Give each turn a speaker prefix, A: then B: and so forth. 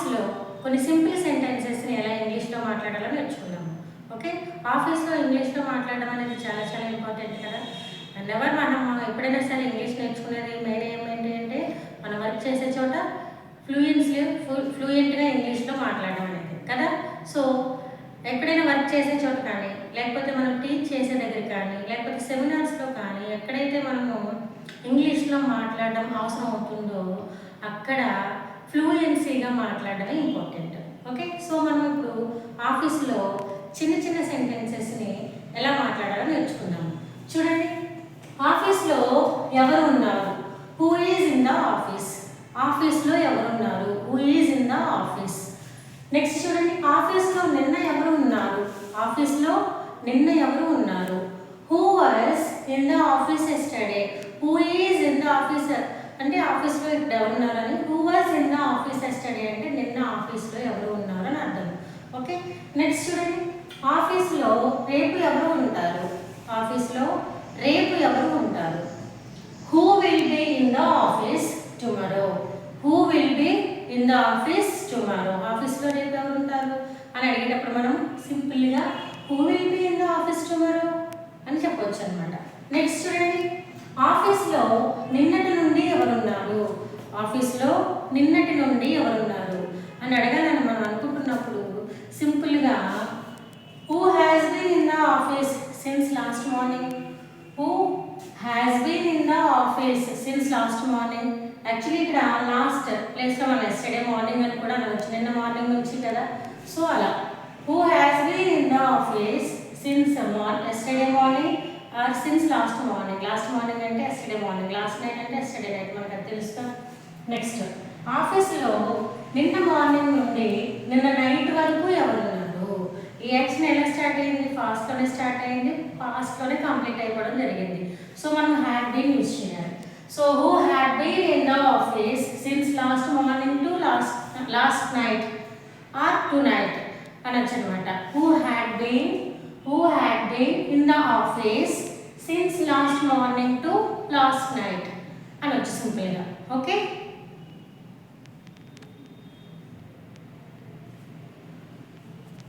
A: ఆఫీస్లో కొన్ని సింపుల్ సెంటెన్సెస్ని ఎలా ఇంగ్లీష్లో మాట్లాడాలో నేర్చుకుందాము. ఓకే, ఆఫీస్లో ఇంగ్లీష్లో మాట్లాడడం అనేది చాలా చాలా ఇంపార్టెంట్ కదా. అండ్ మనం ఎప్పుడైనా సరే ఇంగ్లీష్ నేర్చుకునేది మెయిన్ ఏమిటి అంటే మనం వర్క్ చేసే చోట ఫ్లూయెంట్గా ఇంగ్లీష్లో మాట్లాడడం అనేది కదా. సో ఎక్కడైనా వర్క్ చేసే చోట కానీ, లేకపోతే మనం టీచ్ చేసే దగ్గర కానీ, లేకపోతే సెమినార్స్లో కానీ ఎక్కడైతే మనము ఇంగ్లీష్లో మాట్లాడడం అవసరం అవుతుందో అక్కడ ఫ్లూయెన్సీగా మాట్లాడడం ఇంపార్టెంట్. ఓకే, సో మనం ఇప్పుడు ఆఫీస్లో చిన్న చిన్న సెంటెన్సెస్ని ఎలా మాట్లాడాలో నేర్చుకుందాము. చూడండి, ఆఫీస్లో ఎవరు ఉన్నారు? Who is in the office. ఆఫీస్లో ఎవరు ఉన్నారు? Who is in the office. Next చూడండి, ఆఫీస్లో నిన్న ఎవరు ఉన్నారు? ఆఫీస్లో నిన్న ఎవరు ఉన్నారు? Who was in the office yesterday. Who is in the office అంటే ఆఫీస్లో ఎవరు ఉన్నారని, who was in the office yesterday అంటే నిన్న ఆఫీస్లో ఎవరు ఉన్నారు అని అర్థం. ఓకే, నెక్స్ట్ చూడండి, ఆఫీస్లో రేపు ఎవరు ఉంటారు? ఆఫీస్లో రేపు ఎవరు ఉంటారు? Who will be in the office tomorrow. Who will be in the office tomorrow. ఆఫీస్లో రేపు ఎవరు ఉంటారు అని అడిగేటప్పుడు మనం సింపుల్గా who will be in the office tomorrow అని చెప్పవచ్చు అనమాట. నెక్స్ట్ చూడండి, ఆఫీస్లో నిన్నటి నుండి ఎవరున్నారు? ఆఫీస్లో నిన్నటి నుండి ఎవరున్నారు అని అడగాలని మనం అనుకుంటున్నప్పుడు సింపుల్గా who has been in the office since last morning. Who has been in the office since last morning. Actually ఇక్కడ లాస్ట్ ప్లేస్లో మనం ఎస్టర్డే మార్నింగ్ అని కూడా అనవచ్చు, నిన్న మార్నింగ్ నుంచి కదా. సో అలా who has been in the office since yesterday morning or since last morning. Last morning అంటే ఎస్టర్డే మార్నింగ్, లాస్ట్ నైట్ అంటే ఎస్టర్డే నైట్, మనకు అది తెలుస్తా. నెక్స్ట్, ఆఫీస్లో నిన్న మార్నింగ్ నుండి నిన్న నైట్ వరకు ఎవరున్నారు? ఈ యాక్షన్ ఎలా స్టార్ట్ అయింది? ఫాస్ట్లోనే స్టార్ట్ అయింది, ఫాస్ట్లోనే కంప్లీట్ అయిపోవడం జరిగింది. సో మనం హ్యాడ్ బీన్ యూజ్ చేయాలి. So who had been in the office since last morning to last night or to night అనొచ్చు అనమాట. Who had been in the office since last morning to last night అనొచ్చు సింపుల్గా. Okay.